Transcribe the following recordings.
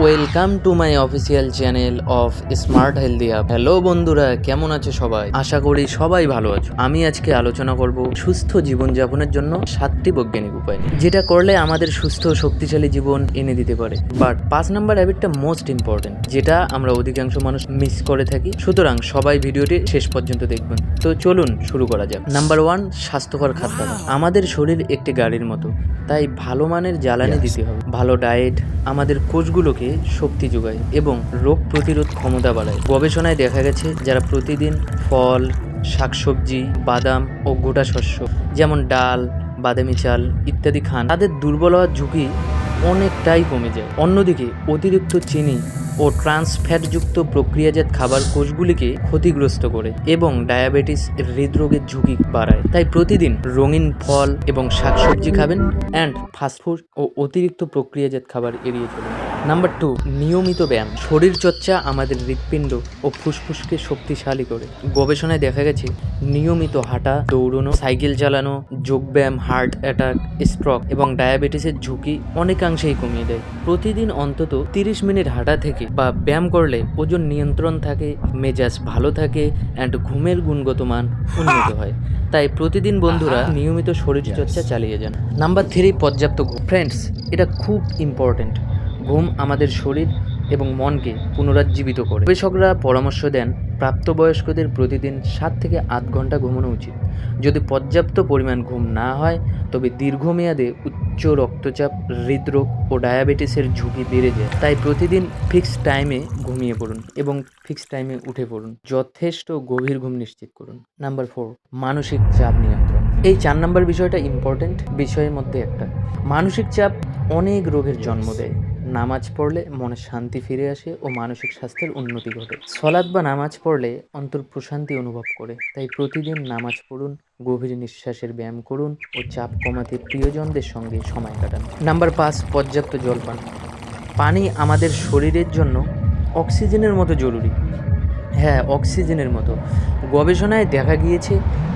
Welcome to my official channel of smart healthy app. Hello বন্ধুরা, কেমন আছো সবাই? আশা করি সবাই ভালো আছো। আমি আজকে আলোচনা করব সুস্থ জীবনযাপনের জন্য 7টি বৈজ্ঞানিক উপায় নিয়ে, যেটা করলে আমাদের সুস্থ ও শক্তিশালী জীবন এনে দিতে পারে। বাট 5 নাম্বার হ্যাবিটটা মোস্ট ইম্পর্টেন্ট, যেটা আমরা অধিকাংশ মানুষ মিস করে থাকি। সুতরাং সবাই ভিডিওটি শেষ পর্যন্ত দেখবেন। তো চলুন শুরু করা যাক। নাম্বার 1, স্বাস্থ্যকর খাদ্যাভ্যাস। আমাদের শরীর একটি গাড়ির মতো, তাই ভালো মানের জ্বালানি দিতে হবে। ভালো ডায়েট আমাদের কোষগুলোকে শক্তি যোগায় এবং রোগ প্রতিরোধ ক্ষমতা বাড়ায়। গবেষণায় দেখা গেছে যারা প্রতিদিন ফল, শাকসবজি, বাদাম ও গোটা শস্য যেমন ডাল, বাদামি চাল ইত্যাদি খান, তাদের দুর্বল হওয়ার ঝুঁকি অনেকটাই কমে যায়। অন্যদিকে অতিরিক্ত চিনি ও ট্রান্স ফ্যাটযুক্ত প্রক্রিয়াজাত খাবার কোষগুলিকে ক্ষতিগ্রস্ত করে এবং ডায়াবেটিস, হৃদরোগের ঝুঁকি বাড়ায়। তাই প্রতিদিন রঙিন ফল এবং শাকসবজি খাবেন অ্যান্ড ফাস্টফুড ও অতিরিক্ত প্রক্রিয়াজাত খাবার এড়িয়ে চলুন। নাম্বার 2, নিয়মিত ব্যায়াম। শরীরচর্চা আমাদের হৃৎপিণ্ড ও ফুসফুসকে শক্তিশালী করে। গবেষণায় দেখা গেছে নিয়মিত হাঁটা, দৌড়ানো, সাইকেল চালানো, যোগব্যায়াম হার্ট অ্যাটাক, স্ট্রোক এবং ডায়াবেটিসের ঝুঁকি অনেকাংশেই কমিয়ে দেয়। প্রতিদিন অন্তত 30 মিনিট হাঁটা থেকে বা ব্যায়াম করলে ওজন নিয়ন্ত্রণ থাকে, মেজাজ ভালো থাকে অ্যান্ড ঘুমের গুণগত মান উন্নত হয়। তাই প্রতিদিন বন্ধুরা নিয়মিত শরীরচর্চা চালিয়ে যান। নাম্বার 3, পর্যাপ্ত ঘুম। ফ্রেন্ডস, এটা খুব ইম্পর্টেন্ট। ঘুম আমাদের শরীর এবং মনকে পুনরুজ্জীবিত করে। গবেষকরা পরামর্শ দেন প্রাপ্তবয়স্কদের প্রতিদিন 7 থেকে 8 ঘন্টা ঘুমানো উচিত। যদি পর্যাপ্ত পরিমাণ ঘুম না হয় তবে দীর্ঘমেয়াদে উচ্চ রক্তচাপ, হৃদরোগ ও ডায়াবেটিসের ঝুঁকি বেড়ে যায়। তাই প্রতিদিন ফিক্সড টাইমে ঘুমিয়ে পড়ুন এবং ফিক্সড টাইমে উঠে পড়ুন। যথেষ্ট গভীর ঘুম নিশ্চিত করুন। নাম্বার 4, মানসিক চাপ নিয়ন্ত্রণ। এই 4 নাম্বার বিষয়টা ইম্পর্টেন্ট বিষয়ের মধ্যে একটা। মানসিক চাপ অনেক রোগের জন্ম দেয়। নামাজ পড়লে মনে শান্তি ফিরে আসে ও মানসিক স্বাস্থ্যের উন্নতি ঘটে। সলাৎ বা নামাজ পড়লে অন্তর প্রশান্তি অনুভব করে। তাই প্রতিদিন নামাজ পড়ুন, গভীর নিঃশ্বাসের ব্যায়াম করুন ও চাপ কমাতে প্রিয়জনদের সঙ্গে সময় কাটান। নাম্বার 5, পর্যাপ্ত জল পান। পানি আমাদের শরীরের জন্য অক্সিজেনের মতো জরুরি। হ্যাঁ, অক্সিজেনের মতো। গবেষণায় দেখা গিয়েছে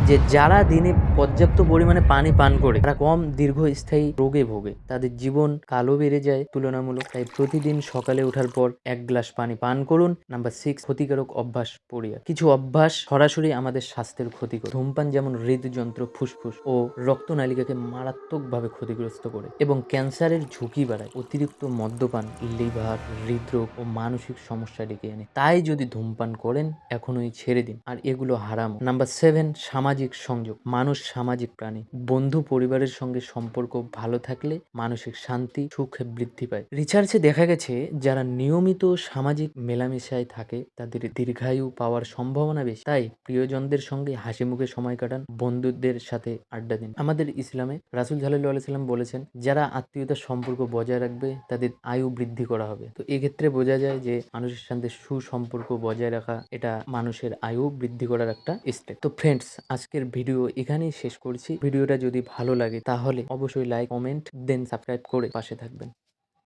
যে যারা দিনে পর্যাপ্ত পরিমাণে পানি পান করে তারা কম দীর্ঘস্থায়ী রোগে ভোগে। তাদের জীবন কালও বেড়ে যায় তুলনামূলক। তাই প্রতিদিন সকালে ওঠার পর 1 গ্লাস পানি পান করুন। নাম্বার 6, ক্ষতিকারক অভ্যাস পরিহার। কিছু অভ্যাস সরাসরি আমাদের স্বাস্থ্যের ক্ষতি করে। ধূমপান যেমন হৃদযন্ত্র, ফুসফুস ও রক্তনালিকাকে মারাত্মকভাবে ক্ষতিগ্রস্ত করে এবং ক্যান্সারের ঝুঁকি বাড়ায়। অতিরিক্ত মদ্যপান লিভার, হৃদরোগ ও মানসিক সমস্যা ডেকে আনে। তাই যদি ধূমপান করেন এখনই ছেড়ে দিন, আর এগুলো হারাম। নাম্বার 7, সামাজিক সংযোগ। মানুষ সামাজিক প্রাণী। বন্ধু পরিবারের সঙ্গে সম্পর্ক ভালো থাকলে মানসিক শান্তি, সুখ বৃদ্ধি পায়। রিসার্চে দেখা গেছে যারা নিয়মিত সামাজিক মেলামেশায় থাকে তাদের দীর্ঘায়ু পাওয়ার সম্ভাবনা বেশি। তাই প্রিয়জনদের সঙ্গে হাসি মুখে সময় কাটান, বন্ধুদের সাথে আড্ডা দিন। আমাদের ইসলামে রাসূল সাল্লাল্লাহু আলাইহি সাল্লাম বলেছেন যারা আত্মীয়তার সম্পর্ক বজায় রাখবে তাদের আয়ু বৃদ্ধি করা হবে। তো এক্ষেত্রে বোঝা যায় যে মানুষের সাথে সুসম্পর্ক বজায় রাখা এটা মানুষের আয়ু বৃদ্ধি করার একটা স্টেপ। তো ফ্রেন্ডস, আজকের ভিডিও এখানেই শেষ করছি। ভিডিওটা যদি ভালো লাগে তাহলে অবশ্যই লাইক, কমেন্ট দেন সাবস্ক্রাইব করে পাশে থাকবেন।